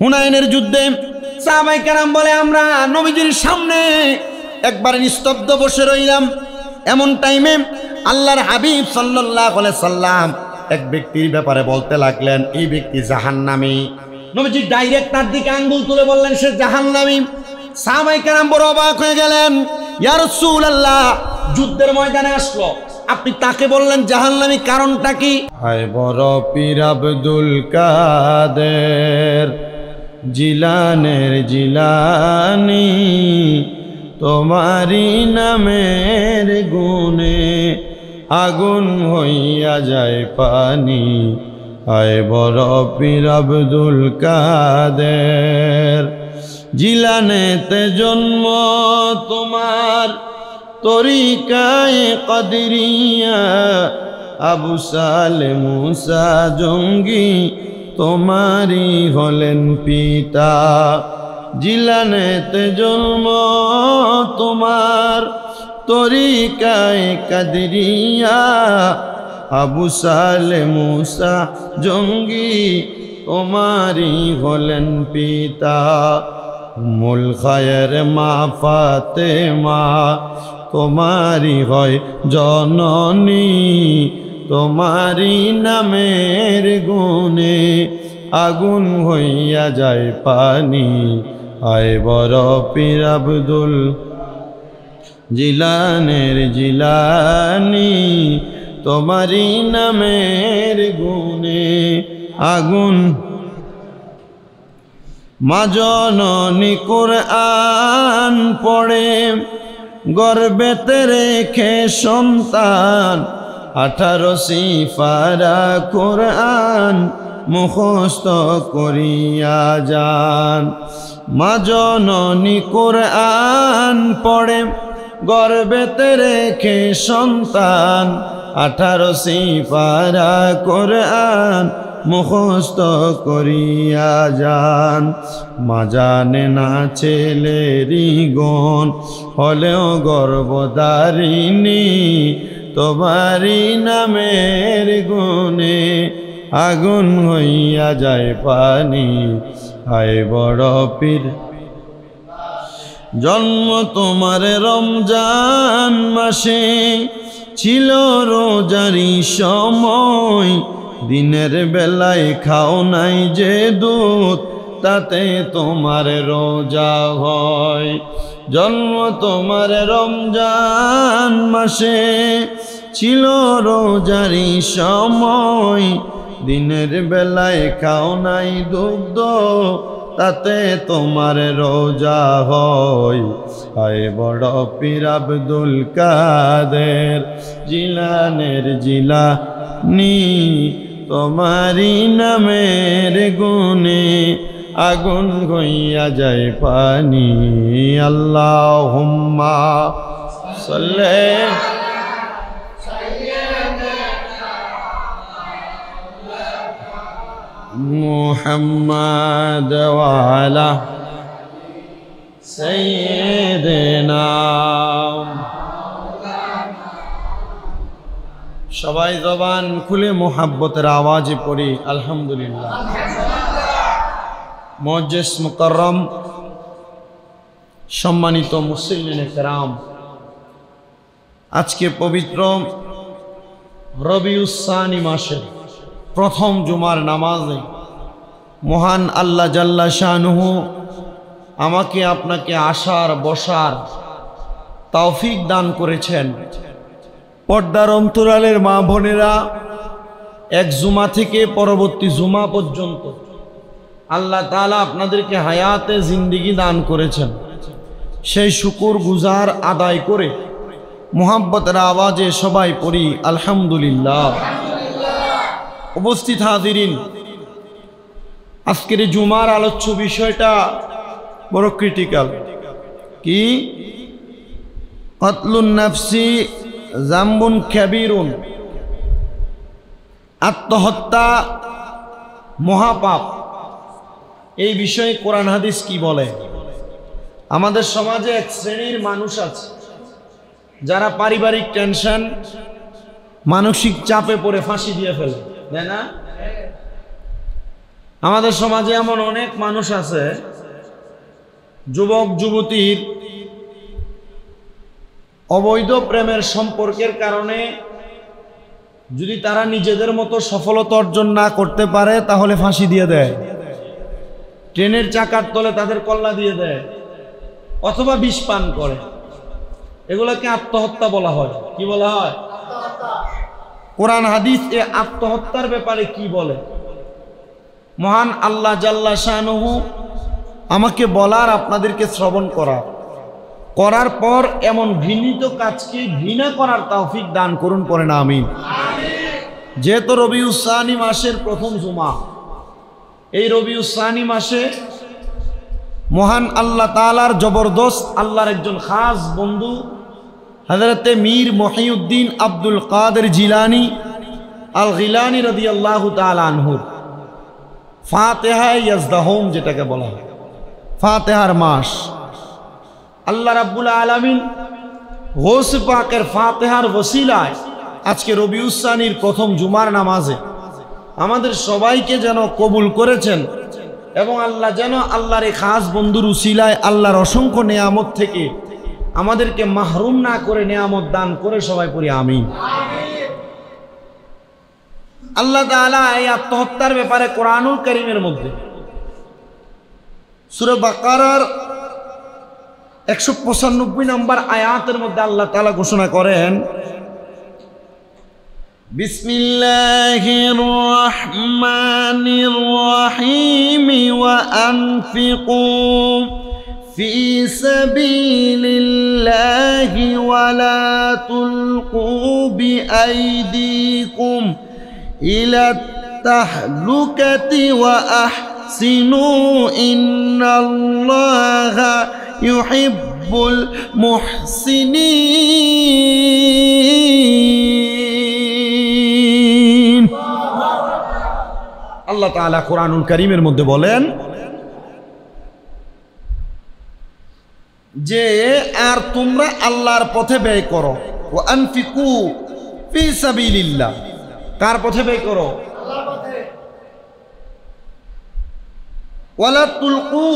হুনাইনের যুদ্ধে সাহাবায়ে কেরাম বলে আমরা নবীজির সামনে একবার নিস্তব্ধ বসে রইলাম। এমন টাইমে আল্লাহর হাবিব সাল্লাল্লাহু আলাইহি সাল্লাম এক ব্যক্তির ব্যাপারে বলতে লাগলেন, এই ব্যক্তি জাহান্নামী। নবীজি ডাইরেক্ট তার দিকে আঙ্গুল তুলে বললেন সে জাহান্নামী। সাহাবায়ে কেরাম বড় অবাক হয়ে গেলেন, ইয়া রাসূলুল্লাহ, যুদ্ধের ময়দানে আসলো, আপনি তাকে বললেন জাহান্নামী, কারণটা কি? হায় বড় পীর আব্দুল কাদের জিলানের জিলানী, তোমারি নামের গুণে আগুন হইয়া যায় পানি। হায় বড় পীর আব্দুল কাদের জিলানেতে জন্ম তোমার, তরিকায়ে কদরিয়া, আবু সালে মুসা জঙ্গি তোমারি হলেন পিতা। জিলানেতে জন্ম তোমার, তরিকায়ে কদরিয়া, আবু সালে মুসা জঙ্গি তোমারি হলেন পিতা। মুল খায়ের মা ফাতেমা তোমারি হয় জননী, তোমারি নামের গুণে আগুন হইয়া যায় পানি। আয় বড় পীর আব্দুল জিলানের জিলানী, তোমারি নামের গুণে আগুন। মা জননী কুরআন পড়ে গর্বেতে রেখে সন্তান, 18 সিফারা কুরআন মুখস্থ করিয়া যান। মা জননী কুরআন পড়ে গর্বেতে রেখে সন্তান, 18 সিফারা কুরআন মুখস্থ করিয়া যান। মা জানে না ছেলেরই গুণ, হলেও গর্ভধারিণী, তোমারি নামের গুণে আগুন হইয়া যায় পানি। হায় বড় পীর, জন্ম তোমার রমজান মাসে, ছিল রোজারি সময়, দিনের বেলায় খাও নাই যে দুধ, তাতে তোমার রোজা হয়। জন্ম তোমার রমজান মাসে, ছিল রোজারি সময়, দিনের বেলায় খাও নাই দুগ্ধ, তাতে তোমার রোজা হয়। হায় বড় পীর আব্দুল কাদের জিলানের জিলানী, তোমারি নামের গুণে আগুন হইয়া যায় পানি। আল্লাহুম্মা সাল্লি মুহাম্মাদ ওয়া আলা সাইয়্যিদিনা। সবাই জবান খুলে মোহাব্বতের আওয়াজে পড়ি আলহামদুলিল্লাহ। মুআজ্জিজ মুকাররম, সম্মানিত মুসলিমিনে কেরাম, আজকে পবিত্র রবিউস সানি মাসের প্রথম জুমার নামাজে মহান আল্লাহ জাল্লা শানুহু আমাকে আপনাকে আসার বসার তৌফিক দান করেছেন। পর্দার অন্তরালের মা বোনেরা, এক জুমা থেকে পরবর্তী জুমা পর্যন্ত আল্লাহ তাআলা আপনাদেরকে হায়াতে জিন্দেগি দান করেছেন। সেই শুকর গুজার আদায় করে মুহাব্বতের আওয়াজে সবাই পড়ি আলহামদুলিল্লাহ। উপস্থিত হাজিরিন, আজকের জুমার আলোচ্য বিষয়টা বড় ক্রিটিক্যাল। কি? কতলুন নাফসি জামবুন কাবীরুন, আত্মহত্যা মহাপাপ। এই বিষয়ে কোরআন হাদিস কি বলে? আমাদের সমাজে এক শ্রেণীর মানুষ আছে যারা পারিবারিক টেনশন, মানসিক চাপে পড়ে ফাঁসি দিয়ে ফেলে, তাই না? আমাদের সমাজে এমন অনেক মানুষ আছে, যুবক যুবতীর অবৈধ প্রেমের সম্পর্কের কারণে যদি তারা নিজেদের মতো সফলতা অর্জন না করতে পারে তাহলে ফাঁসি দিয়ে দেয়, ট্রেনের চাকার তলে তাদের কল্লা দিয়ে দেয়, অথবা বিষ পান করে। এগুলোকে আত্মহত্যা বলা হয়। কি বলা হয়? কোরআন হাদিস এ আত্মহত্যার ব্যাপারে কি বলে? মহান আল্লাহ জাল্লা শানুহু আমাকে বলার, আপনাদেরকে শ্রবণ করার পর এমন ঘৃণিত কাজকে ঘৃণা করার তৌফিক দান করুন, পড়ে না আমিন। যেহেতু রবিউস সানি মাসের প্রথম জুমা, এই রবিউস সানি মাসে মহান আল্লাহ তাআলার জবরদস্ত আল্লাহর একজন খাস বন্ধু হযরতে মীর মহিউদ্দিন আব্দুল কাদের জিলানী আল গিলানী রাদিয়াল্লাহু তাআলা আনহুর ফাতিহা ইয়াজদাহুম, যেটাকে বলা হয় ফাতিহার মাস, আল্লাহ রাব্বুল আলামিন গৌস পাকের ফাতিহার ওসিলায় আজকে রবিউস সানির প্রথম জুমার নামাজে আমাদের সবাইকে যেন কবুল করেছেন, এবং আল্লাহ যেন আল্লাহর এই খাস বন্ধুর উসিলায় আল্লাহর অসংখ্য নেয়ামত থেকে আমাদেরকে মাহরুম না করে নেয়ামত দান করে, সবাই পড়ি আমিন। আল্লাহ তাআলা এই আত্মহত্যার ব্যাপারে কোরআনুল কারীমের মধ্যে সূরা বাকারার 195 নম্বর আয়াতের মধ্যে আল্লাহ তাআলা ঘোষণা করেন, বিসমিল্লাহির রহমানির রহিম ওয়া আনফিকু ফি সাবিলিল্লাহি ওয়া লা তুলকু বিআইদিকুম ইলাত তাহলুকাতি ওয়া আহসিনু ইন্নাল্লাহা ইউহিব্বুল মুহসিনিন। আল্লাহ তাআলা কোরআনুল কারীমের মধ্যে বলেন যে আর তোমরা আল্লাহর পথে ব্যয় করো, ওয়া আনফিকু ফি সাবিলিল্লাহ, কার পথে ব্যয় করো? আল্লাহর পথে। ওয়ালা তুলকু,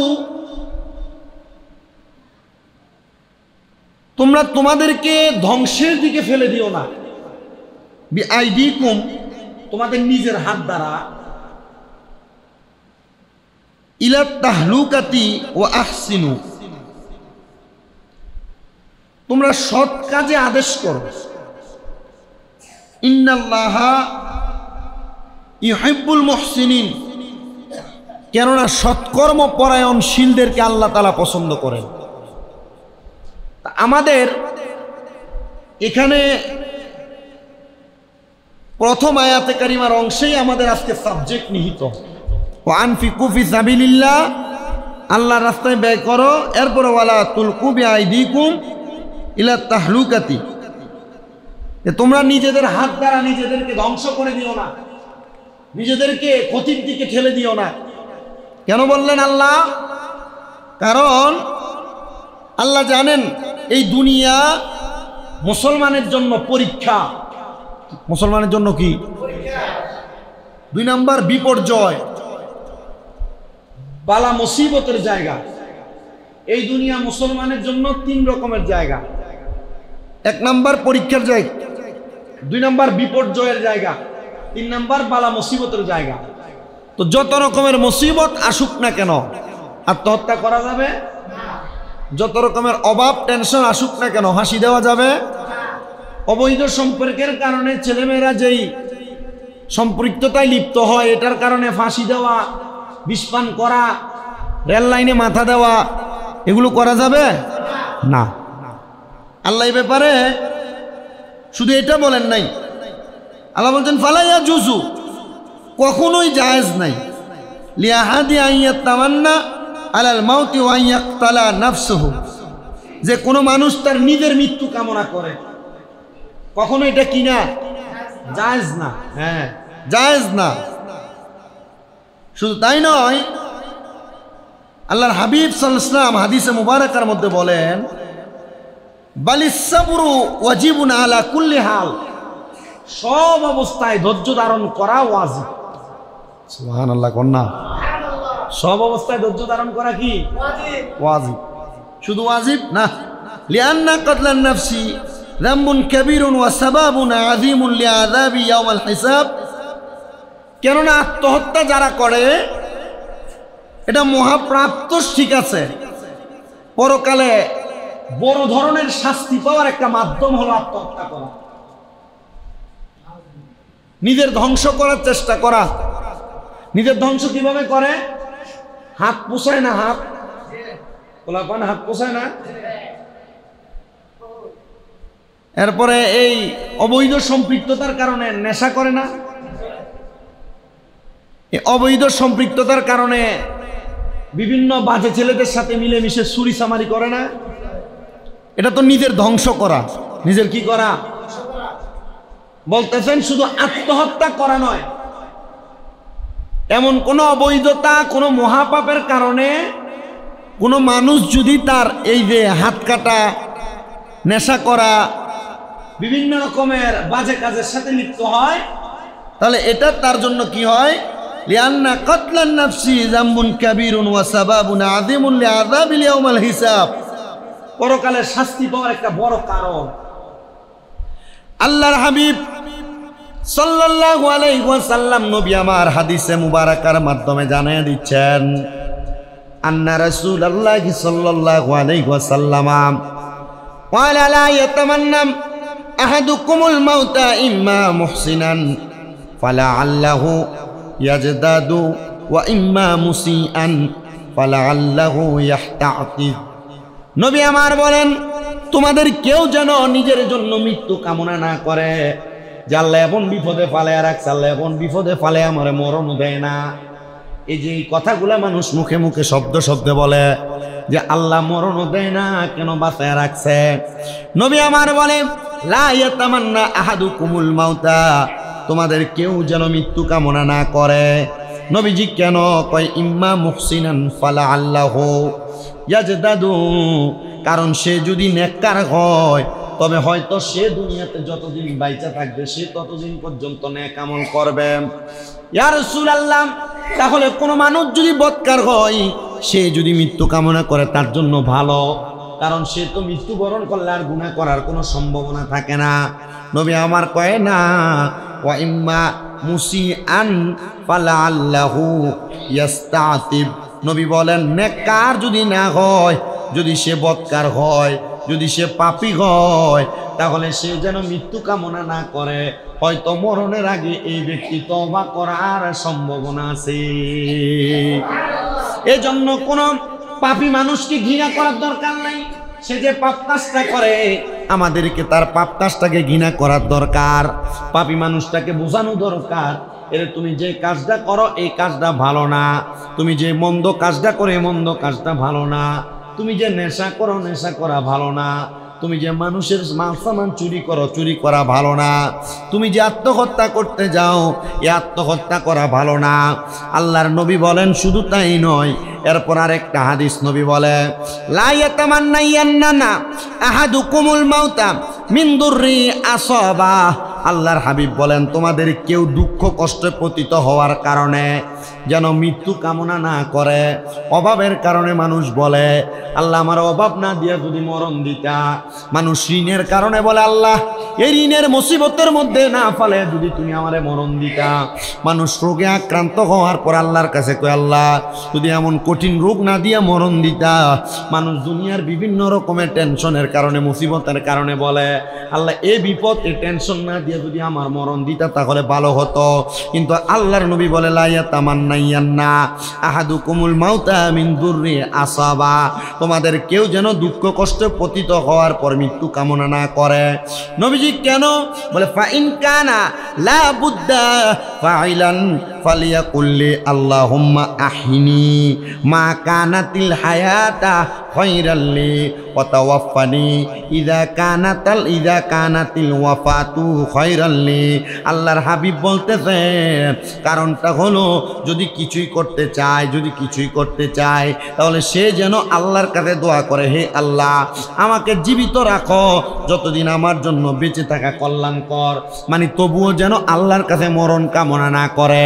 তোমরা তোমাদেরকে ধ্বংসের দিকে ফেলে দিও না, বিআইদিকুম, তোমাদের নিজের হাত দ্বারা, ইলাত তাহলুকাতি ওয়া আহসিনু, তোমরা সৎ কাজে আদেশ করো, ইন্নাল্লাহা ইউহিব্বুল মুহসিনিন, কেননা সৎকর্ম পরায়ণশীলদেরকে আল্লাহ তাআলা পছন্দ করেন। আমাদের এখানে প্রথম আয়াতে কারিমার অংশেই আমাদের আজকে সাবজেক্ট নিহিত, ওয়া আনফিকু ফি সাবিলিল্লাহ, আল্লাহর রাস্তায় ব্যয় করো, এরপরে ওয়ালা তুলকু বিআইদিকুম ইলা তাহলুকাতি, তোমরা নিজেদের হাত দ্বারা নিজেদেরকে ধ্বংস করে দিও না, নিজেদেরকে ক্ষতির দিকে ঠেলে দিও না। কেন বললেন আল্লাহ? কারণ আল্লাহ জানেন এই দুনিয়া মুসলমানের জন্য পরীক্ষা। মুসলমানের জন্য কি? দুই নাম্বার বিপর্যয়, বালা মুসিবতের জায়গা। এই দুনিয়া মুসলমানের জন্য 3 রকমের জায়গা। 1 নাম্বার পরীক্ষার জায়গা, 2 নাম্বার বিপর্যয়ের জায়গা, 3 নাম্বার বালা মুসিবতের জায়গা। তো যত রকমের মুসিবত আসুক না কেন আত্মহত্যা করা যাবে না, যত রকমের অভাব টেনশন আসুক না কেন হাসি দেওয়া যাবে না, অবৈধ সম্পর্কের কারণে ছেলেমেয়েরা যেই সম্পৃক্ততায় লিপ্ত হয় এটার কারণে ফাঁসি দেওয়া, বিষপান করা, রেল লাইনে মাথা দেওয়া, এগুলো করা যাবে না। আল্লাহ এই ব্যাপারে শুধু এটা বলেন নাই, আল্লাহ বলছেন ফালা ইয়াজুজু, কখনোই জায়েজ নাই, লিআহাদি আন ইয়াতামান্না আলাল মাউতি ওয়া ইয়াকতালা নাফসুহু, যে কোনো মানুষ তার নিজের মৃত্যু কামনা করে, কখনো এটা কি না? জায়েজ না। হ্যাঁ, জায়েজ না। শুধু তাই নয়, আল্লাহর হাবিব সাল্লাল্লাহু আলাইহি ওয়াসাল্লাম হাদিসে মুবারাকার মধ্যে বলেন, বালিস সাবরু ওয়াজিবুন আলা কুল্লি হাল, সব অবস্থায় ধৈর্য ধারণ করা ওয়াজিব। সুবহানাল্লাহ, কন্যা সব অবস্থায় ধৈর্য ধারণ করা কি ওয়াজিব। শুধু ওয়াজিব না, লিআন্না কতলান নাফসি যামবুন কাবীরুন ওয়া সাবাবুন আযীমুন লিআযাবি ইয়াউমাল হিসাব। কেননা আত্মহত্যা যারা করে এটা মহাপ্রাপ্ত, ঠিক আছে, পরকালে বড় ধরনের শাস্তি পাওয়ার একটা মাধ্যম হলো আত্মহত্যা করা, নিজের ধ্বংস করার চেষ্টা করা। নিজের ধ্বংস কিভাবে করে? হাত পোষায় না, হাত পোলাপান হাত পোষায় না। এরপরে এই অবৈধ সম্পৃক্ততার কারণে নেশা করে না, অবৈধ সম্পৃক্ততার কারণে বিভিন্ন বাজে ছেলেদের সাথে মিলেমিশে চুরি চামারি করে না। এটা তো নিজের ধ্বংস করা, নিজের কি করা। বলতেছেন শুধু আত্মহত্যা করা নয়, এমন কোন অবৈধতা, কোন মহাপাপের কারণে কোনো মানুষ যদি তার এই যে হাত কাটা, নেশা করা, বিভিন্ন রকমের বাজে কাজের সাথে লিপ্ত হয়, তাহলে এটা তার জন্য কি হয়? লিআন্না কতলান নাফসি যামবুন কাবীরুন ওয়া সাবাবুন আযীমুন লিআযাবিল ইয়াউমাল হিসাব। পরকালের শাস্তি পাওয়ার একটা বড় কারণ। আল্লাহর হাবিব সাল্লাল্লাহু আলাইহি ওয়াসাল্লাম নবী আমার হাদিসে মুবারাকার মাধ্যমে জানিয়ে দিচ্ছেন, আন্না রাসূলুল্লাহি সাল্লাল্লাহু আলাইহি ওয়াসাল্লাম ক্বালা লা ইয়াতামান্না আহাদুকুমুল মাউতা ইম্মা মুহসিনান ফালাআল্লাহু ইয়াজদাদু ওয়া ইম্মা মুসিআন ফালাআল্লাহু ইয়াহতাতিব। নবী আমার বলেন, তোমাদের কেউ যেন নিজের জন্য মৃত্যু কামনা না করে যে আল্লাহ এমন বিপদে ফালে রাখছে, আল্লাহ এমন বিপদে ফালে আমারে মরণ দেয় না। এই যে কথাগুলা মানুষ মুখে মুখে শব্দ শব্দে বলে যে আল্লাহ মরণ দেয় না, কেন বাঁচায় রাখছে। নবী আমার বলে, লা ইয়াতামান্না আহাদুকুমুল মাউতা, তোমাদের কেউ যেন মৃত্যু কামনা না করে। নবীজি কেন কয় ইম্মা মুহসিনান ফালাআল্লাহু ইয়াজদাদু, কারণ সে যদি নেককার হয় তবে হয়তো সে দুনিয়াতে যতদিন বাইচা থাকবে সে ততদিন পর্যন্ত নেক আমল করবে। ইয়া রাসূলুল্লাহ, তাহলে কোনো মানুষ যদি বদকার হয়, সে যদি মৃত্যু কামনা করে তার জন্য ভালো, কারণ সে তো মৃত্যুবরণ করলে আর গুনাহ করার কোনো সম্ভাবনা থাকে না। নবী আমার কয় না, ওয়া ইম্মা মুসিআন ফালাআল্লাহু ইয়াস্তাতিব। নবী বলেন নেককার যদি না হয়, যদি সে বদকার হয়, যদি সে পাপী হয়, তাহলে সে যেন মৃত্যু কামনা না করে, হয়তো মরণের আগে এই ব্যক্তি তওবা করার সম্ভাবনা আছে। এজন্য কোন পাপী মানুষকে ঘৃণা করার দরকার নাই। সে যে পাপ কাজটা করে, আমাদেরকে তার পাপ কাজটাকে ঘৃণা করার দরকার, পাপী মানুষটাকে বোঝানো দরকার, এর তুমি যে কাজটা করো এই কাজটা ভালো না, তুমি যে মন্দ কাজটা করে মন্দ কাজটা ভালো না, তুমি যে নেশা করো নেশা করা ভালো না, তুমি যে মানুষের মাল সামান চুরি করো চুরি করা ভালো না, তুমি যে আত্মহত্যা করতে যাও এই আত্মহত্যা করা ভালো না। আল্লাহর নবী বলেন শুধু তাই নয়, এরপর আরেকটা হাদিস নবী বলে, লা ইয়াতামান্নায়ান্না আহাদুকুমুল মাউতা মিন দুররি আসাবা। আল্লাহর হাবিব বলেন, তোমাদের কেউ দুঃখ কষ্টে পতিত হওয়ার কারণে যেন মৃত্যু কামনা না করে। অভাবের কারণে মানুষ বলে আল্লাহ আমার অভাব না দিয়া যদি মরণ দিতা। মানুষ ঋণের কারণে বলে আল্লাহ এই ঋণের মুসিবতের মধ্যে না ফেলে যদি তুমি আমারে মরণ দিতা। মানুষ রোগে আক্রান্ত হওয়ার পর আল্লাহর কাছে কয় আল্লাহ যদি এমন কঠিন রোগ না দিয়া মরণ দিতা। মানুষ দুনিয়ার বিভিন্ন রকমের টেনশনের কারণে মুসিবতের কারণে বলে আল্লাহ এই বিপদ এই টেনশন না দিয়ে যদি আমার মরণ দিতা তাহলে ভালো হতো। কিন্তু আল্লাহর নবী বলে লা ইয়াতামান্নায়ান্না আহাদুকুমুল মাউতা মিন দুররি আসাবা। তোমাদের কেউ যেন দুঃখ কষ্টে পতিত হওয়ার পর মৃত্যু কামনা না করে। নবীজি কেন বলে ফাইন কানা লা বুদ্দা ফাইলান ফালিয়াকুল্লি আল্লাহুম্মা আহিনি মা কানাতিল হায়াতা খায়রাল্লি ওয়া তাওয়াফানি ইযা কানাতিল ওয়াফাতু খায়রাল্লি। আল্লাহর হাবিব বলতেছেন কারণটা হলো যদি কিছুই করতে চায় তাহলে সে যেন আল্লাহর কাছে দোয়া করে, হে আল্লাহ আমাকে জীবিত রাখো যতদিন আমার জন্য বেঁচে থাকা কল্যাণকর, মানে তবুও যেন আল্লাহর কাছে মরণ কামনা না করে।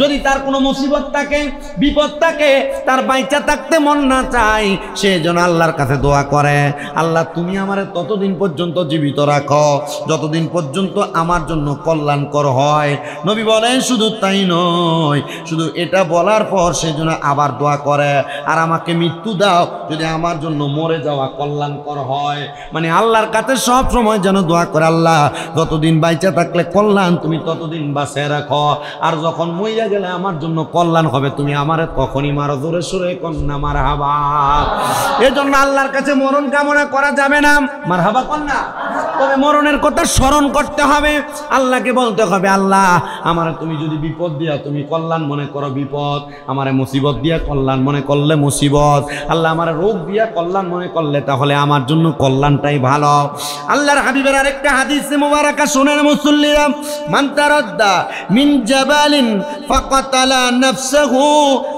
যদি তার কোনো মুসিবত থাকে, বিপদ থাকে, তার বাইচা থাকতে মন না চায়, সে যেন আল্লাহর কাছে দোয়া করে, আল্লাহ তুমি আমারে ততদিন পর্যন্ত জীবিত রাখো যতদিন পর্যন্ত আমার জন্য কল্যাণকর হয়। নবী বলেন শুধু তাই নয়, শুধু এটা বলার পর সে যেন আবার দোয়া করে, আর আমাকে মৃত্যু দাও যদি আমার জন্য মরে যাওয়া কল্যাণকর হয়। মানে আল্লাহর কাছে সব সময় যেন দোয়া করে, আল্লাহ যতদিন বাইচা থাকলে কল্যাণ তুমি ততদিন বাঁচিয়ে রাখো, আর যখন মইয়া গেলে আমার জন্য কল্যাণ হবে তুমি আমারে তখনই মারো। জোরে সুরে কন্যা মারহাবা। এজন্য আল্লাহর কাছে মরণ কামনা করা যাবে না, মারহাবা কন্যা। তবে মরণের কথা স্মরণ করতে হবে, আল্লাহকে বলতে হবে আল্লাহ আমারে তুমি যদি বিপদ দিয়া তুমি কল্যাণ মনে করো বিপদ, আমারে মুসিবত দিয়া কল্যাণ মনে করলে মুসিবত, আল্লাহ আমারে রোগ দিয়া কল্যাণ মনে করলে তাহলে আমার জন্য কল্যাণটাই ভালো। আল্লাহর হাবিবের আরেকটা হাদিস মুবারাকা শুনেন মুসল্লিরা, মান তারাদ্দা মিন জাবালিন ফাকাতালা নাফসাহু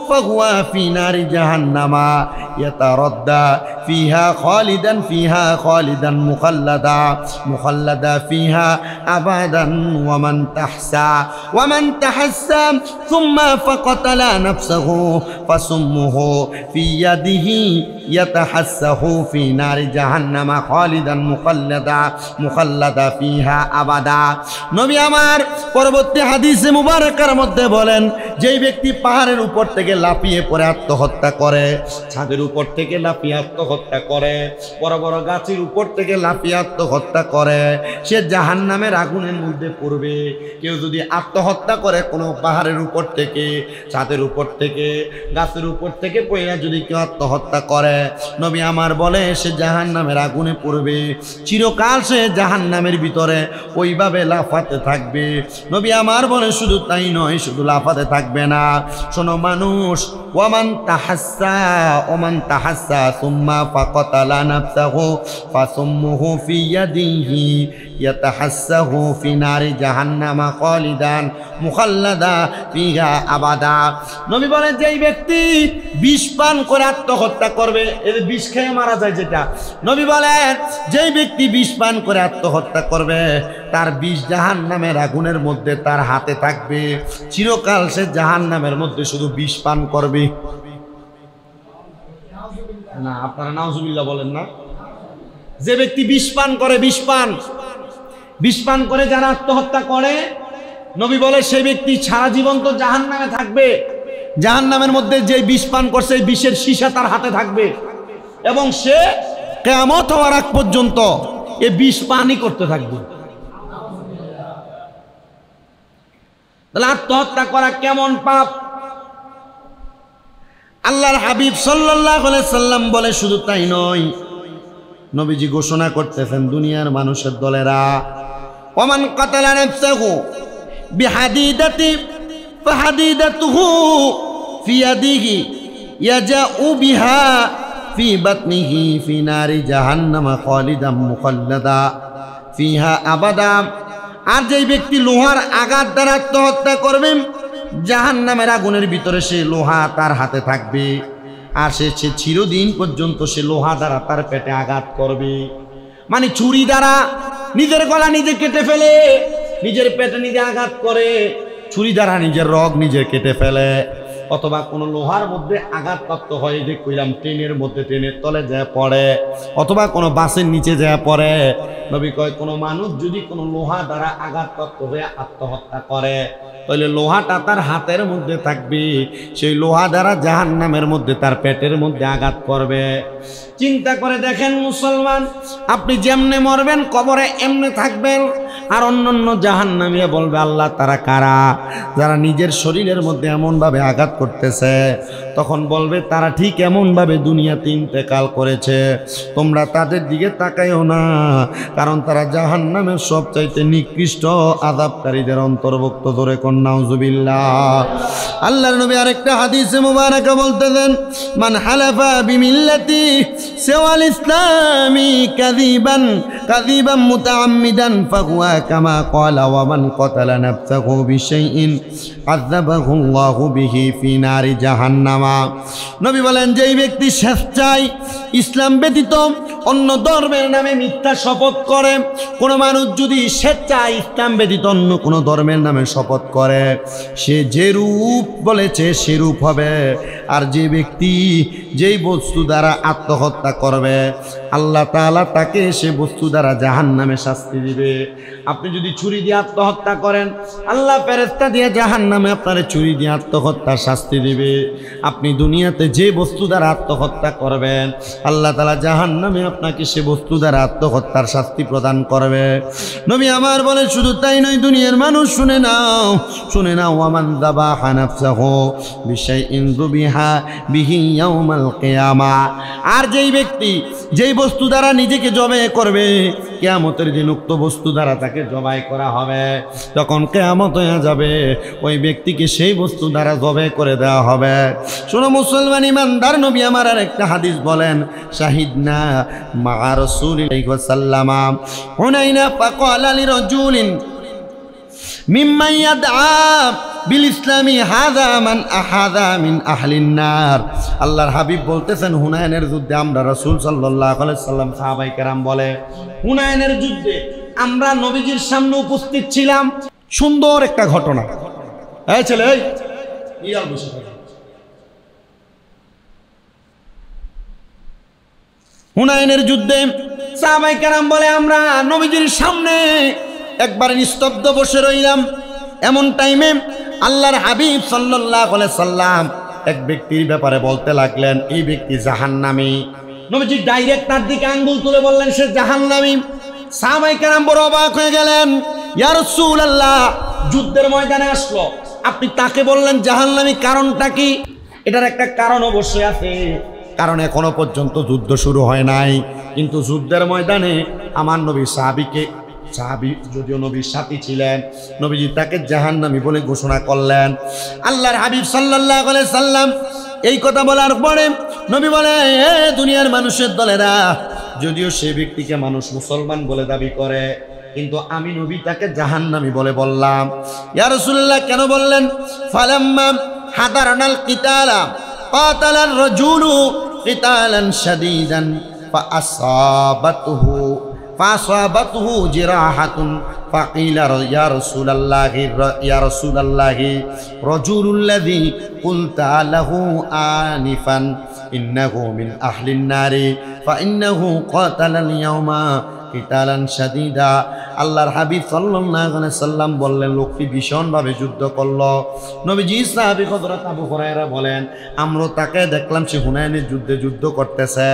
ফাহুয়া ফি নারি জাহান্নামা ইয়াতারাদ্দা ফিহা খালিদান মুখাল্লাদা ফিহা আবাদান ওয়া মান তাহাসসা সুম্মা ফাকাতালা নাফসাহু ফাসুম্মুহু ফি ইয়াদিহি ইয়াতাহাসসাহু ফি নারি জাহান্নামা খালিদান মুখাল্লাদা ফিহা আবাদা। নবী আমার পরবর্তী হাদিসে মুবারাকার মধ্যে বলেন, যেই ব্যক্তি পাহাড়ের উপর থেকে লাফিয়ে পড়ে আত্মহত্যা করে, ছাদের উপর থেকে লাফিয়ে আত্মহত্যা করে, বড় বড় গাছের উপর থেকে লাফিয়ে আত্মহত্যা করে, সে জাহান্নামের আগুনের মধ্যে পড়বে। কেউ যদি আত্মহত্যা করে কোনো পাহাড়ের উপর থেকে, ছাদের উপর থেকে, গাছের উপর থেকে পড়ে যদি কেউ আত্মহত্যা করে, নবী আমার বলে সে জাহান্নামের আগুনে পড়বে, চিরকাল সে জাহান্নামের ভিতরে ওইভাবে লাফাতে থাকবে। নবী আমার বলে শুধু তাই নয়, শুধু লাফাতে থাকবে না, শোনো মানুষ, ওমান তাহাসসা সুম্মা ফাকাতালা নাফসাহু ফাসুম্মুহু ফি ইয়াদিহি ইয়াতাহাসসাহু ফি নারি জাহান্নামা খালিদান মুখাল্লাদা ফিহা আবাদা। নবী বলেন যেই ব্যক্তি বিষ পান করে আত্মহত্যা করবে, এই যে বিষ খেয়ে মারা যায় যেটা, নবী বলেন যেই ব্যক্তি বিষ পান করে আত্মহত্যা করবে তার বিষ জাহান্নামের আগুনের মধ্যে তার হাতে থাকবে, চিরকাল সে জাহান্নামের মধ্যে শুধু বিষ পান করবে। না আপনারা নাউজুবিল্লাহ বলেন না। যে ব্যক্তি বিষ পান করে, বিষ পান করে যারা আত্মহত্যা করে, নবী বলে সেই ব্যক্তি সারা জীবন তো জাহান্নামে থাকবে, জাহান্নামের মধ্যে যে বিষ পান করছে এই বিষের সীসা তার হাতে থাকবে, এবং সে কিয়ামত হওয়ার আগ পর্যন্ত এই বিষ পানই করতে থাকবে। তাহলে আত্মহত্যা করা কেমন পাপ? আল্লাহর হাবিব সাল্লাল্লাহু আলাইহি সাল্লাম বলে শুধু তাই নয়, নবীজি ঘোষণা করতেছেন দুনিয়ার মানুষের দলেরা, ওমান কাতালা নাফসাহু বিহাদিদাতি ফাহাদিদাতুহু ফি ইয়াদিহি ইয়াজাউ বিহা ফি বাতনিহি ফি নারি জাহান্নামা খালিদাম মুখাল্লাদা ফিহা আবাদা। আর যেই ব্যক্তি লোহার আঘাত দ্বারা আত্মহত্যা করবে, জাহান্নামের আগুনের ভিতরে সে লোহা তার হাতে থাকবে, আর সে চিরদিন পর্যন্ত সে লোহা দ্বারা তার পেটে আঘাত করবে। মানে ছুরি দ্বারা নিজের গলা নিজে কেটে ফেলে, নিজের পেটে নিজে আঘাত করে, ছুরি দ্বারা নিজের রগ নিজে কেটে ফেলে, অথবা কোনো লোহার মধ্যে আঘাতপ্রাপ্ত হয়, যে কইলাম ট্রেনের মধ্যে, ট্রেনের তলে যায় পড়ে, অথবা কোনো বাসের নিচে যায় পড়ে। নবী কয় কোনো মানুষ যদি কোনো লোহা দ্বারা আঘাতপ্রাপ্ত হয়ে আত্মহত্যা করে, তাহলে লোহাটা তার হাতের মধ্যে থাকবে, সেই লোহা দ্বারা জাহান্নামের মধ্যে তার পেটের মধ্যে আঘাত করবে। চিন্তা করে দেখেন মুসলমান, আপনি যেমনে মরবেন কবরে এমনে থাকবেন, আর অন্যান্য জাহান্নামীরা বলবে আল্লাহ তারা কারা? যারা নিজের শরীরের মধ্যে এমনভাবে আঘাত করতেছে, তখন বলবে তারা ঠিক এমনভাবে দুনিয়াতে ইন্তেকাল করেছে, তোমরা তাদের দিকে তাকাইও না, কারণ তারা জাহান্নামের সবচাইতে নিকৃষ্ট আযাবকারীদের অন্তর্ভুক্ত। ধরে কোন নাউজুবিল্লাহ। আল্লাহর নবী আরেকটা হাদিসে মুবারাকা বলতেছেন, মান হালাফা বিমিল্লাতি সিওয়াল ইসলামি কাযিবান মুতাআম্মিদান ফাহুয়া কামা ক্বালা ওয়া মান ক্বাতালা নাফসাহু বিশাইইন আযাবাহু আল্লাহু বিহি ফি নারি জাহান্নামা। নবী বলেন, যেই ব্যক্তি স্বেচ্ছায় ইসলাম ব্যতীত অন্য ধর্মের নামে মিথ্যা শপথ করে, কোনো মানুষ যদি স্বেচ্ছায় ইসলাম ব্যতীত অন্য কোনো ধর্মের নামে শপথ করে, সে যে রূপ বলেছে সেরূপ হবে। আর যে ব্যক্তি যেই বস্তু দ্বারা আত্মহত্যা করবে, আল্লাহ তাআলা তাকে সে বস্তু দ্বারা জাহান্নামে শাস্তি দিবে। আপনি যদি ছুরি দিয়ে আত্মহত্যা করেন, আল্লাহ ফেরেশতা দিয়ে জাহান্নামে আপনার ছুরি দিয়ে আত্মহত্যার শাস্তি দিবে। আপনি দুনিয়াতে যে বস্তু দ্বারা আত্মহত্যা করবেন, আল্লাহ তাআলা জাহান্নামে আপনাকে সে বস্তু দ্বারা আত্মহত্যার শাস্তি প্রদান করবে। নবী আমার বলে, শুধু তাই নয়, দুনিয়ার মানুষ শুনে নাও, ওয়ামান যাবাহা নাফসাহু বিশাইইন যুবিহা বিহি ইয়াউমাল কিয়ামা। আর যেই ব্যক্তি যেই বস্তু দ্বারা নিজেকে জবাই করবে, কিয়ামতের দিন উক্ত বস্তু দ্বারা তাকে জবাই করা হবে। যখন কিয়ামত হয়ে যাবে, ওই ব্যক্তিকে সেই বস্তু দ্বারা জবাই করে দেওয়া হবে। শোনো মুসলমান ইমানদার, নবী আমার আর একটা হাদিস বলেন, শাহিদনা মা রাসূলিল্লাহি সাল্লাল্লাহু আলাইহি ওয়াসাল্লাম হুনাইনা ফাকালা লিরাজুলিন মিম্মান ইয়াদআ বিল ইসলামি হাযা মান আহাযা মিন আহলিন নার। আল্লাহর হাবিব বলতেছেন, হুনাইনের যুদ্ধে আমরা রাসূল সাল্লাল্লাহু আলাইহি সাল্লাম সাহাবায়ে কেরাম বলে, হুনাইনের যুদ্ধে আমরা নবীজির সামনে উপস্থিত ছিলাম। সুন্দর একটা ঘটনা। এই ছেলে, এই আর বসে থাক। হুনাইনের যুদ্ধে সাহাবায়ে কেরাম বলে, আমরা নবীজির সামনে একবার নিস্তব্ধ বসে রইলাম। এমন টাইমে আল্লাহর হাবিব সাল্লাল্লাহু আলাইহি সাল্লাম এক ব্যক্তির ব্যাপারে বলতে লাগলেন, এই ব্যক্তি জাহান্নামী। নবীজি ডাইরেক্ট তার দিকে আঙ্গুল তুলে বললেন, সে জাহান্নামী। সাহাবায়ে কেরাম বড় অবাক হয়ে গেলেন, ইয়া রাসূলুল্লাহ, যুদ্ধের ময়দানে আসলো, আপনি তাকে বললেন জাহান্নামী, কারণটা কি? এটার একটা কারণ অবশ্যই আছে, কারণ এখনো পর্যন্ত যুদ্ধ শুরু হয় নাই, কিন্তু যুদ্ধের ময়দানে আমার নবী সাহাবী যদিও নবীর সাথী ছিলেন, নবীজি তাকে জাহান্নামী বলে ঘোষণা করলেন। আল্লাহর হাবিব সাল্লাল্লাহু আলাইহি সাল্লাম এই কথা বলার পরে নবী বলে, হে দুনিয়ার মানুষের দলেরা, যদিও সে ব্যক্তিকে মানুষ মুসলমান বলে দাবি করে, কিন্তু আমি নবী তাকে জাহান্নামী বলে বললাম। ইয়া রাসূলুল্লাহ, কেন বললেন? ফালাম্মা হাদারনাল কিতালা কাতালার রাজুলু কিতালান শাদীদান ফাসাবাতুহু জিরাহাতুন ফাকিলা ইয়া রাসূলুল্লাহ রাজুলুল্লাযী কুলতা লাহু আনিফান ইন্নাহু মিন আহলিন নারি ফাইন্নাহু কাতালাল ইয়াওমা কিতালান শাদীদা। আল্লাহর হাবিব সাল্লাল্লাহু আলাইহি সাল্লাম বললেন, লোকটি ভীষণভাবে যুদ্ধ করলো। নবীজি সাহাবী হযরত আবু হুরায়রা বলেন, আমরা তাকে দেখলাম সে হুনাইনের যুদ্ধ করতেছে।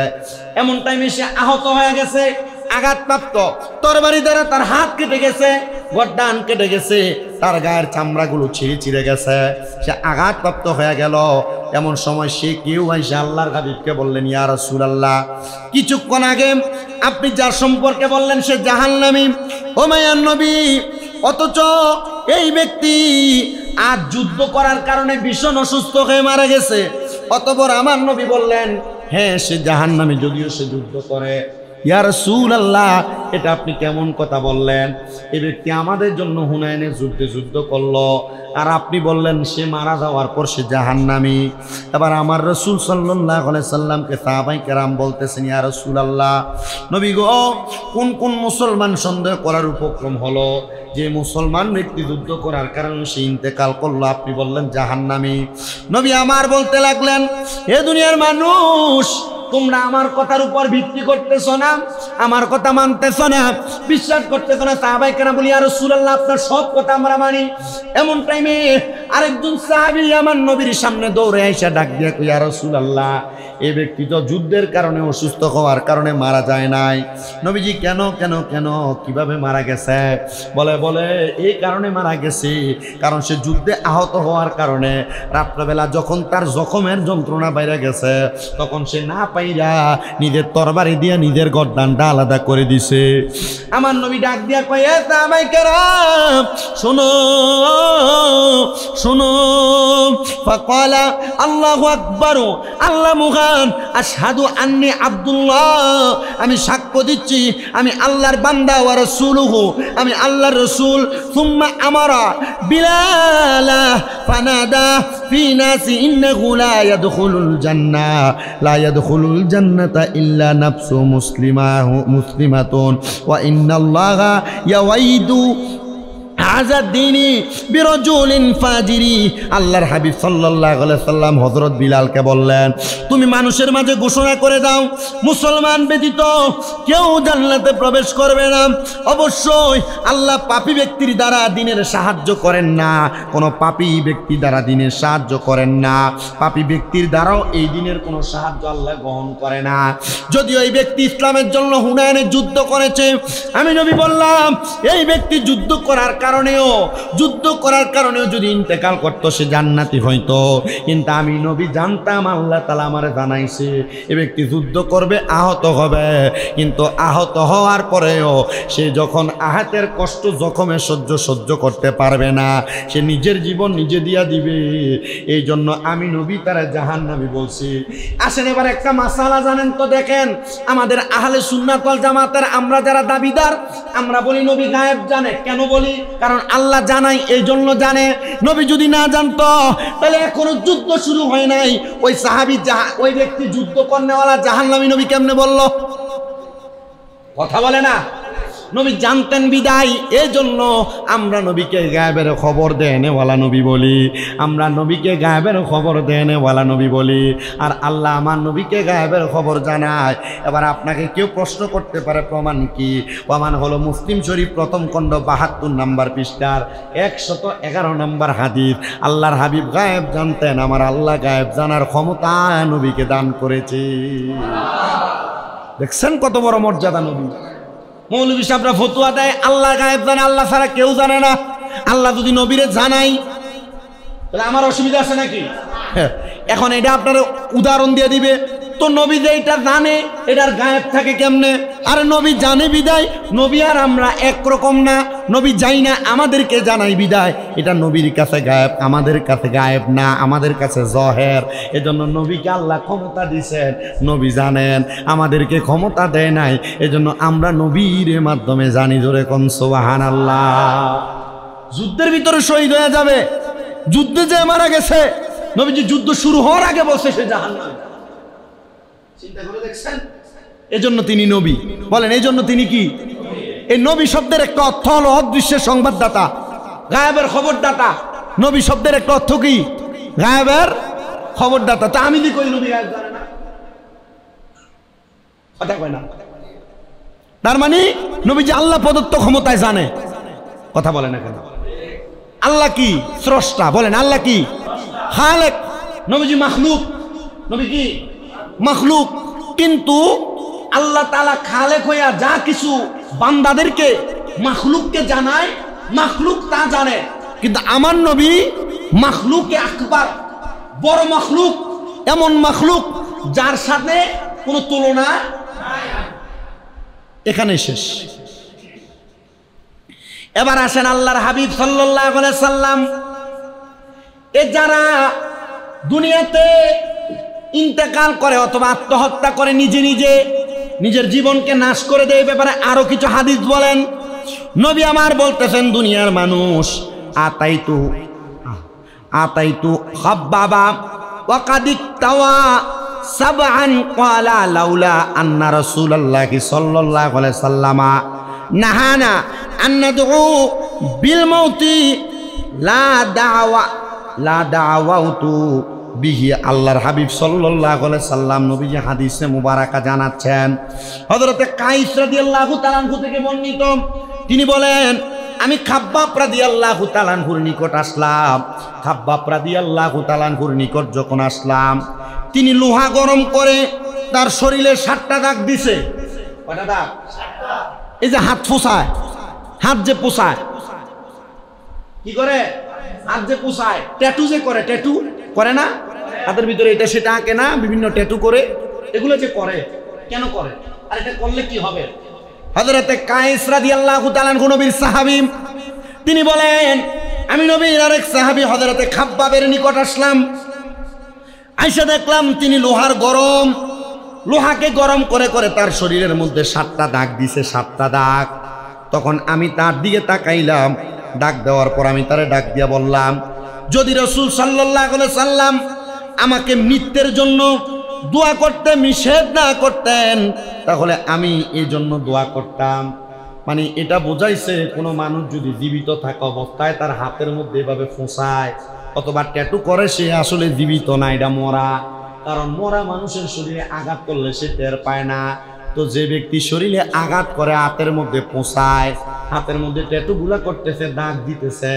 এমন টাইমে সে আহত হয়ে গেছে, আঘাতপ্রাপ্ত, তরবারি দ্বারা তার হাত কেটে গেছে, গর্দান কেটে গেছে, তার গায়ের চামড়াগুলো ছিঁড়ে গেছে, সে আঘাতপ্রাপ্ত হয়ে গেল। এমন সময় সে কেউ আইসা আল্লাহর হাবিবকে বললেন, ইয়া রাসূলুল্লাহ, কিছুক্ষণ আগে আপনি যার সম্পর্কে বললেন সে জাহান্নামী, ও মায়ার নবী, অথচ এই ব্যক্তি আজ যুদ্ধ করার কারণে ভীষণ অসুস্থ হয়ে মারা গেছে। অতঃপর আমার নবী বললেন, হ্যাঁ সে জাহান্নামী, যদিও সে যুদ্ধ করে। ইয়া রাসূলুল্লাহ, এটা আপনি কেমন কথা বললেন? এই ব্যক্তি আমাদের জন্য হুনাইনের যুদ্ধ করলো, আর আপনি বললেন সে মারা যাওয়ার পর সে জাহান্নামী। এবার আমার রাসূল সাল্লাল্লাহু আলাইহি সাল্লামকে সাহাবায়ে কেরাম বলতেছেন, ইয়া রাসূলুল্লাহ, নবী গো, কোন মুসলমান সন্দেহ করার উপক্রম হলো যে মুসলমান ব্যক্তি যুদ্ধ করার কারণে সে ইন্তেকাল করলো, আপনি বললেন জাহান্নামী। নবী আমার বলতে লাগলেন, হে দুনিয়ার মানুষ, তোমরা আমার কথার উপর ভিত্তি করতেছ না, আমার কথা মানতেছ না, বিশ্বাস করতেছ না। সাহাবায়ে কেরাম বলি, ইয়া রাসূলুল্লাহ, আপনার সব কথা আমরা মানি। এমন টাইমে আরেকজন সাহাবী আমার নবীর সামনে দৌড়ে আইসা ডাক দিয়া কই, ইয়া রাসূলুল্লাহ, এই ব্যক্তি তো যুদ্ধের কারণে অসুস্থ হওয়ার কারণে মারা যায় নাই। নবীজি কেন কেন কেন কিভাবে মারা গেছে? বলে এই কারণে মারা গেছে, কারণ সে যুদ্ধে আহত হওয়ার কারণে রাত্রেবেলা যখন তার জখমের যন্ত্রণা বাইরে গেছে তখন সে না পাইরা নিজের তরবারি দিয়ে নিজের গর্দানটা আলাদা করে দিছে। আমার নবী ডাক দিয়া কয়, এ সাহাবায়ে কেরাম, শোনো শোনো। ফাকালা আল্লাহু আকবার, আল্লাহ মুহান, আশহাদু আন্নী আব্দুল্লাহ, আমি সাক্ষ্য দিচ্ছি আমি আল্লাহর বান্দা ওয়া রাসূলুহু, আমি আল্লাহর রাসূল। সুম্মা আমারা বিলালা ফানাদা ফি নাসি ইন্নাহু লা ইয়াদখুলুল জান্নাহ, লা ইয়াদখুলুল জান্নাতা ইল্লা নাফসু মুসলিমাতুন ওয়া ইন্নাল্লাহা ইয়াওয়াইদু আযাদ্দিনি বিরাজুলিন ফাজিরি। আল্লাহর হাবিব সাল্লাল্লাহু আলাইহি সাল্লাম হযরত বিলালকে বললেন, তুমি মানুষের মাঝে ঘোষণা করে দাও মুসলমান ব্যতীত কেউ জান্নাতে প্রবেশ করবে না। অবশ্যই আল্লাহ পাপী ব্যক্তির দ্বারা দ্বীনের সাহায্য করেন না, কোনো পাপী ব্যক্তি দ্বারা দ্বীনের সাহায্য করেন না, পাপী ব্যক্তির দ্বারাও এই দ্বীনের কোনো সাহায্য আল্লাহ গ্রহণ করে না। যদিও এই ব্যক্তি ইসলামের জন্য হুনায়নে যুদ্ধ করেছে, আমি নবী বললাম এই ব্যক্তি যুদ্ধ করার কারণেও যদি ইন্তেকাল করতো সে জান্নাতি হইতো, কিন্তু আমি নবী জানতাম, আল্লাহ তাআলা আমারে জানাইছে এ ব্যক্তি যুদ্ধ করবে, আহত হবে, কিন্তু আহত হওয়ার পরেও সে যখন আহতের কষ্ট জখমে সহ্য করতে পারবে না, সে নিজের জীবন নিজে দিয়া দিবে। এই জন্য আমি নবী তারা জাহান্নামী বলছি। আসেন এবার একটা মাসালা জানেন তো, দেখেন আমাদের আহলে সুন্নাত ওয়াল জামাতের আমরা যারা দাবিদার, আমরা বলি নবী গায়েব জানে। কেন বলি? কারণ আল্লাহ জানাই, এই জন্য জানে। নবী যদি না জানতো তাহলে এখনো যুদ্ধ শুরু হয় নাই। ওই সাহাবী ওই ব্যক্তি যুদ্ধ করনেওয়ালা জাহান্নামী, নবী কেমনে বলল? কথা বলে না। নবী জানতেন বিদায়, এই জন্য আমরা নবীকে গায়েবের খবর দেনেওয়ালা নবী বলি, আমরা নবীকে গায়েবের খবর দেনেওয়ালা নবী বলি, আর আল্লাহ আমার নবীকে গায়েবের খবর জানায়। এবার আপনাকে কেউ প্রশ্ন করতে পারে প্রমাণ কি? প্রমাণ হলো মুসলিম শরীফ প্রথম খণ্ড 72 নম্বর পৃষ্ঠার 111 নম্বর হাদিস। আল্লাহর হাবিব গায়েব জানতেন, আমার আল্লাহ গায়েব জানার ক্ষমতা নবীকে দান করেছে। দেখছেন কত বড় মর্যাদা নবী। মৌলভী সাহেবরা ফতুয়া দেয় আল্লাহ গায়েব জানে, আল্লাহ ছাড়া কেউ জানে না। আল্লাহ যদি নবীরে জানাই তাহলে আমার অসুবিধা আছে নাকি? এখন এটা আপনার উদাহরণ দিয়ে দিবে, তো নবী যে এটা জানে এটার গায়েব থাকে কেমনে? আরে নবী জানে বিদায়, নবী আর আমরা একরকম না। নবী যাই না, আমাদেরকে জানাই বিদায়, এটা নবীর কাছে গায়েব, আমাদের কাছে গায়েব না, আমাদের কাছে জহের। এজন্য নবীকে আল্লাহ ক্ষমতা দিয়েছেন, নবী জানেন, আমাদেরকে ক্ষমতা দেয় নাই, এজন্য আমরা নবীর মাধ্যমে জানি। ধরে কোন সুবহানাল্লাহ। যুদ্ধের ভিতরে শহীদ হয়ে যাবে, যুদ্ধে যে মারা গেছে, নবীজি যুদ্ধ শুরু হওয়ার আগে বলছে সে জাহান্নামী। চিন্তা করে দেখছেন? এজন্য তিনি নবী। বলেন এই জন্য তিনি কি? এই নবী শব্দের একটা অর্থ হলো অদৃশ্যের সংবাদদাতা, গায়েবের খবরদাতা। নবী শব্দের একটা অর্থ কি? গায়েবের খবরদাতা। তা আমি কি কই নবী গায়েব জানে না? কথা কয় না। তার মানে নবী যে আল্লাহ প্রদত্ত ক্ষমতায় জানে। কথা বলে না কেন? আল্লাহ কি? স্রষ্টা। বলেন আল্লাহ কি? খালেক। নবীজি মাখলুক। নবী কি? মাখলুক। কিন্তু আল্লাহ তাআলা খালেক হইয়া যা কিছু বান্দাদেরকে মাখলুককে জানায়, মাখলুক তা জানে। কিন্তু আমার নবী মাখলুকে আকবার, বড় মাখলুক, এমন মাখলুক যার সাথে কোনো তুলনা নাই। এখানে শেষ। এবার আসেন আল্লাহর হাবিব সাল্লাল্লাহু আলাইহি সাল্লাম, এ যারা দুনিয়াতে ইন্তেকাল করে অথবা আত্মহত্যা করে, নিজে নিজে নিজের জীবনকে নাশ করে দেয়, ব্যাপারে আরো কিছু হাদিস বলেন। নবী আমার বলতেছেন, দুনিয়ার মানুষ আতাইতু খাব্বাবা ওয়া কাদ ইকতাওয়া সাবআন ক্বালা লাউলা আন্না রাসূলুল্লাহি সাল্লাল্লাহু আলাইহি সাল্লামা নাহানা আন নাদউ বিল মাউতি লা দাওয়াতু বিহি। আল্লাহর হাবিব সাল্লাল্লাহু আলাইহি সাল্লাম নবীজি হাদিসে মুবারাকা জানাচ্ছেন, হযরতে কাইস রাদিয়াল্লাহু তাআলা আনহু থেকে বর্ণিত, তিনি বলেন আমি খাব্বাব রাদিয়াল্লাহু তাআলা আনহুর নিকট আসলাম। খাব্বাব রাদিয়াল্লাহু তাআলা আনহুর নিকট যখন আসলাম, তিনি লোহা গরম করে তার শরীরে 7টা দাগ দিছে। কয়টা দাগ? 7টা। এই যে হাত পোছায়, হাত যে পোছায়, কি করে? হাত যে পোছায়, ট্যাটু যে করে, ট্যাটু করে না হাতের ভিতরে, এটা সেটা আঁকে না, বিভিন্ন ট্যাটু করে, এগুলো যে করে কেন করে? আর এটা করলে কি হবে? হযরতে কায়েস রাদিয়াল্লাহু তাআলা আনহু নবীর সাহাবী, তিনি বলেন আমি নবীর আরেক সাহাবী হযরতে খাব্বাবের নিকট আসলাম। আইসা দেখলাম তিনি লোহাকে গরম করে করে তার শরীরের মধ্যে 7টা দাগ দিছে, 7টা দাগ। তখন আমি তার দিকে তাকাইলাম, ডাক দেওয়ার পর আমি তারে ডাক দিয়া বললাম, যদি রাসূল সাল্লাল্লাহু আলাইহি সাল্লাম আমাকে মৃত্যুর জন্য দোয়া করতে নিষেধ না করতেন, তাহলে আমি এই জন্য দোয়া করতাম। মানে এটা বোঝাইছে কোনো মানুষ যদি জীবিত থাকা অবস্থায় তার হাতের মধ্যে এভাবে ফোঁসায় অথবা ট্যাটু করে, সে আসলে জীবিত না, এটা মরা। কারণ মরা মানুষের শরীরে আঘাত করলে সে টের পায় না। তো যে ব্যক্তি শরীরে আঘাত করে, হাতের মধ্যে পোঁছায়, হাতের মধ্যে ট্যাটুগুলা করতেছে, দাগ দিতেছে,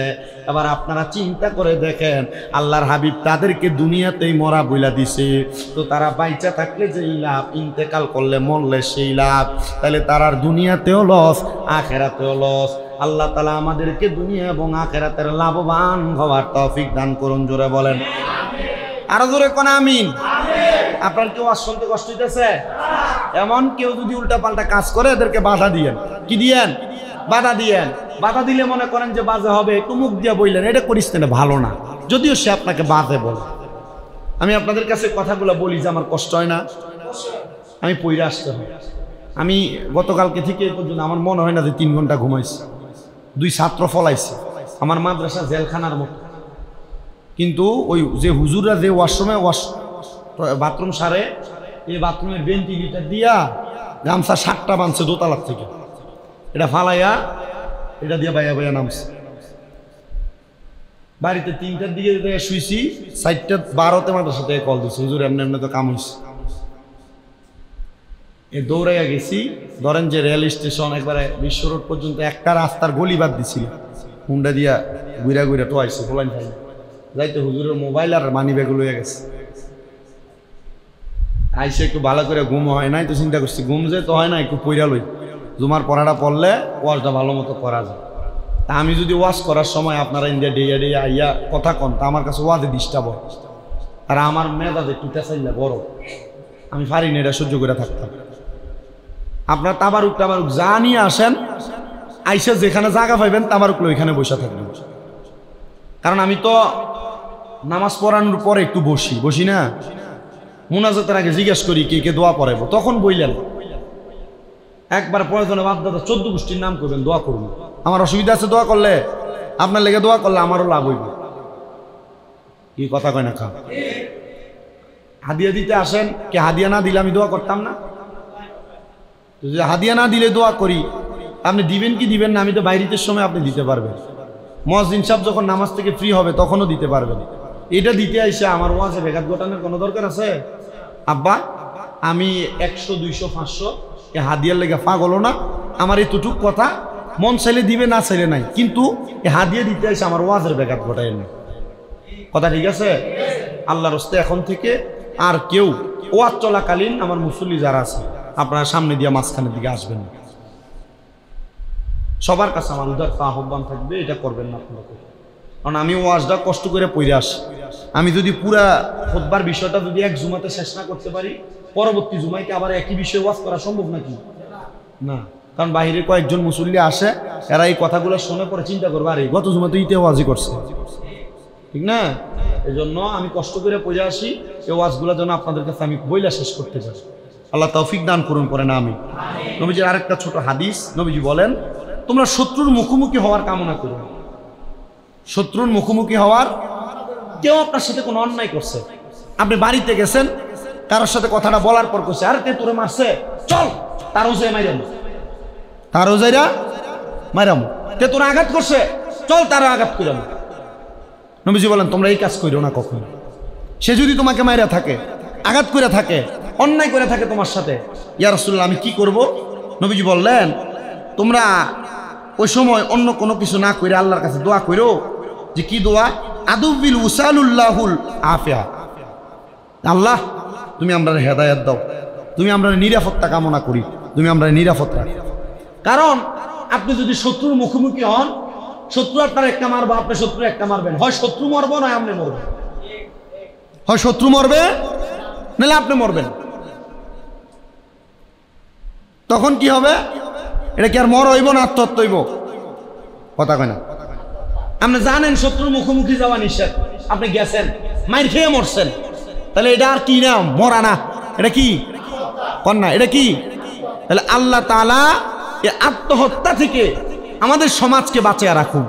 এবার আপনারা চিন্তা করে দেখেন, আল্লাহর হাবিব তাদেরকে দুনিয়াতেই মরা বইলা দিছে, তো তারা বাইচা থাকলে যেই লাভ, ইন্তেকাল করলে মরলে সেই লাভ, তাহলে তারার দুনিয়াতেও লস, আখেরাতেও লস। আল্লাহ তাআলা আমাদেরকে দুনিয়া এবং আখেরাতের লাভবান হওয়ার তৌফিক দান করুন। জোরে বলেন আরো জোরে কোন আমিন। আপনার কেউ আজ শুনতে কষ্ট হইতেছে? এমন কেউ যদি উল্টা পাল্টা কাজ করে, এদেরকে বাধা দিয়েন। কি দিয়েন? বাধা দিয়েন। বাধা দিলে মনে করেন যে বাজে হবে, একটু মুখ দিয়ে বললেন এটা করিস না, ভালো না, যদিও সে আপনাকে বাজে বলে। আমি আপনাদের কাছে কথাগুলো বলি যে আমার কষ্ট হয় না, আমি পইরা আসতে হয়। আমি গতকালকে থেকে এই পর্যন্ত আমার মনে হয় না যে 3 ঘন্টা ঘুমাইছি। 2 ছাত্র ফলাইছে, আমার মাদ্রাসা জেলখানার মতো। কিন্তু ওই যে হুজুররা যে ওয়াশরুমে বাথরুম সারে, এই বাথরুমের ভেন্টিলেটর দিয়া গামছা 7টা বানছে দোতলার থেকে, এটা ফালাইয়া এটা দিয়ে বাইয়া বাইয়া নামছে। বাড়িতে 3টার দিকে শুইছি, 4:12 মাদ্রাসা থেকে কল দিচ্ছে, হুজুর এমনি এমনি তো কাম হয়েছে। এ দৌড়াইয়া গেছি, ধরেন যে রেল স্টেশন একবারে বিশ্ব রোড পর্যন্ত একটা রাস্তার গলি বাদ দিছিল, হুন্ডা দিয়া ঘুরা ঘুরা টোয়াইছে, ফলাইন খাই যাইতে হুজুরের মোবাইল আর মানি ব্যাগ লইয়া গেছে। আইসে একটু ভালো করে ঘুম হয় নাই, তো চিন্তা করছি ঘুম যে তো হয় না, একটু পইরা লই, জুমার পড়াটা পড়লে ওয়াজটা ভালো মতো করা যায়। তা আমি যদি ওয়াজ করার সময় আপনারা ইন্ডিয়া ডেয়া ডেয়া আইয়া কথা কন, তা আমার কাছে ওয়াজে ডিস্টার্ব হয়, আর আমার মেজাজ একটু টেসাইলা বড়, আমি পারি না এটা সহ্য করে থাকতাম। আপনার তাবারুক যা নিয়ে আসেন, আইসা যেখানে জায়গা পাইবেন তাবারুক ওইখানে বসে থাকবেন। কারণ আমি তো নামাজ পড়ানোর পরে একটু বসি না, মুনাজাতের আগে জিজ্ঞেস করি কে কে দোয়া পড়াইব, তখন বইলেন একবার প্রয়োজনে বাপ দাদা 14 গোষ্ঠীর নাম করবেন, দোয়া করুন। আমার অসুবিধা আছে দোয়া করলে, আপনার লেগে দোয়া করলে আমারও লাভ হইব। কি কথা কয় না খা? হাদিয়া দিতে আসেন, কে হাদিয়া না দিলে আমি দোয়া করতাম না? যদি হাদিয়া না দিলে দোয়া করি, আপনি দিবেন কি দিবেন না? আমি তো বাইরের সময় আপনি দিতে পারবেন, মুয়াজ্জিন সাহেব যখন নামাজ থেকে ফ্রি হবে তখনও দিতে পারবেন। এটা দিতে আইসে আমার ওয়াজে বেঘাত ঘটানোর কোনো দরকার আছে? আব্বা আমি 100 200 500 এ হাদিয়ার লেগে পাগল না, আমার এতটুক কথা মন চাইলে দিবে, না চাইলে নাই, কিন্তু এ হাদিয়া দিতে আইসে আমার ওয়াজের বেঘাত ঘটায় না। কথা ঠিক আছে? আল্লাহর রাস্তে এখন থেকে আর কেউ ওয়াজ চলাকালীন আমার মুসল্লি যারা আছে আপনারা সামনে দিয়ে মাঝখানের দিকে আসবেন না। সবার কাছে আমার উদারতা আহ্বান থাকবে, এটা করবেন না আপনারা। কারণ আমি ওয়াজটা কষ্ট করে পড়ে আসি, আমি যদি পুরা খুতবার বিষয়টা যদি এক জুমাতে শেষ না করতে পারি, পরবর্তী জুমাইকে আবার একই বিষয়ে ওয়াজ করা সম্ভব নাকি? না। কারণ বাইরে কয়েকজন মুসল্লি আসে, এরা এই কথাগুলো শুনে পরে চিন্তা করবে, আরে গত জুমাতে ইতে ওয়াজই করছে, ঠিক না? এই জন্য আমি কষ্ট করে পড়ে আসি, এই ওয়াজগুলো যেন আপনাদের কাছে আমি বইলা শেষ করতে পারি। আল্লাহ তৌফিক দান করুন, পরে না আমি। নবীজির আরেকটা ছোট হাদিস, নবীজি বলেন তোমরা শত্রুর মুখোমুখি হওয়ার কামনা করো। শত্রুর মুখোমুখি হওয়ার, কেউ আপনার সাথে কোনো অন্যায় করছে, আপনি বাড়িতে গেছেন, কারোর সাথে কথাটা বলার পর করছে, আরে তে তোরে মারছে, চল তারও যাই মাইরাম, তারও যাইরা মাইরাম, তে তোরা আঘাত করছে, চল তারও আঘাত করিলাম। নবীজি বলেন তোমরা এই কাজ করিও না কখনো। সে যদি তোমাকে মাইরা থাকে, আঘাত করে থাকে, অন্যায় করে থাকে তোমার সাথে, ইয়া রাসূলুল্লাহ আমি কি করব? নবীজি বললেন তোমরা ওই সময় অন্য কোনো কিছু না করে আল্লাহর কাছে দোয়া করো, যে কি দোয়া? আদুবিল উসালুল্লাহুল আফিয়া, আল্লাহ তুমি আমরা হেদায়েত দাও, তুমি আমরা নিরাপত্তা কামনা করি, তুমি আমরা নিরাপদ রাখো। কারণ আপনি যদি শত্রুর মুখোমুখি হন, শত্রু আপনার একটা মারবো, আপনি শত্রু একটা মারবেন, হয় শত্রু মরবো নয় আপনি মরবেন, হয় শত্রু মরবে নাহলে আপনি মরবেন। তখন কি হবে? এটা কি আর মর হইব না আত্মহত্যা হইব? কথা কয় না। আপনি জানেন শত্রুর মুখোমুখি যাওয়া নিষেধ, আপনি গেছেন, মাইর খেয়ে মরছেন, তাহলে এটা আর কি না? মরা না, এটা কি কন্যা? এটা কি? তাহলে আল্লাহ তাআলা এই আত্মহত্যা থেকে আমাদের সমাজকে বাঁচিয়ে রাখুন।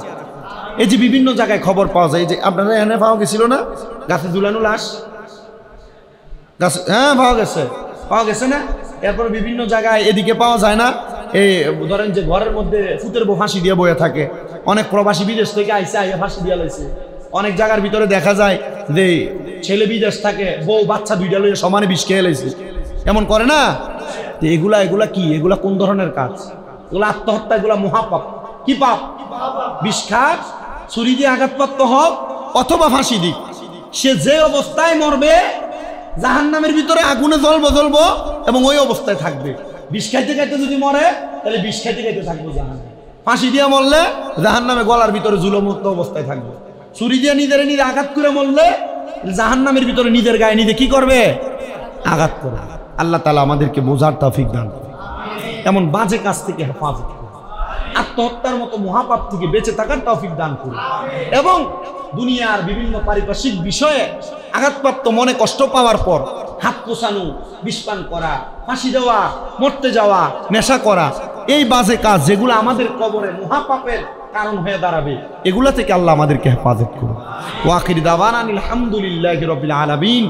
এই যে বিভিন্ন জায়গায় খবর পাওয়া যায়, যে আপনারা এনে পাওয়া গেছিল না গাছে ঝুলানো লাশ, গাছে, হ্যাঁ পাওয়া গেছে না? এরপরে বিভিন্ন জায়গায় এদিকে পাওয়া যায় না, এই ধরেন যে ঘরের মধ্যে ফুতের ফাঁসি দিয়ে বয়ে থাকে, অনেক প্রবাসী বিদেশ থেকে আইসে আইয়া ফাঁসি দিয়ে লাইছে। অনেক জায়গার ভিতরে দেখা যায় যে ছেলে বিদেশ থাকে, বউ বাচ্চা দুইটা লইয়া সমানে বিষ খেয়ে লাইছে, এমন করে না? তো এগুলা কি? এগুলা কোন ধরনের কাজ? এগুলো আত্মহত্যা, এগুলা মহাপাপ। কি পাপ? বিষ খাক, ছুরি দিয়ে আঘাতপ্রাপ্ত হোক অথবা ফাঁসি দিক, সে যে অবস্থায় মরবে জাহান্নামের ভিতরে আগুনে জ্বলবো এবং ওই অবস্থায় থাকবে। বিষ খাইতে খাইতে যদি মরে তাহলে বিষ খাইতে খাইতে থাকবো জাহান্নামে। ফাঁসি দিয়ে মরলে জাহান্নামে গলার ভিতরে ঝুলমুক্ত অবস্থায় থাকবে। ছুরি দিয়ে নিজের আঘাত করে মরলে জাহান্নামের ভিতরে নিজের গায়ে নিজে কি করবে? আঘাত করবে। আল্লাহ তাআলা আমাদেরকে বোঝার তৌফিক দান করুন, এমন বাজে কাজ থেকে হেফাজত করুন, আত্মহত্যার মতো মহাপাপ থেকে বেঁচে থাকার তৌফিক দান করুন, এবং দুনিয়ার বিভিন্ন পারিপার্শ্বিক বিষয়ে আঘাতপ্রাপ্ত মনে কষ্ট পাওয়ার পর হাত পোছানো, বিষপান করা, ফাঁসি দেওয়া, মরতে যাওয়া, নেশা করা, এই বাজে কাজ যেগুলো আমাদের কবরে মহাপাপের কারণ হয়ে দাঁড়াবে, এগুলা থেকে আল্লাহ আমাদেরকে হেফাজত করুন। ওয়া আখির দাওয়ানা আলহামদুলিল্লাহি রাব্বিল আলামিন।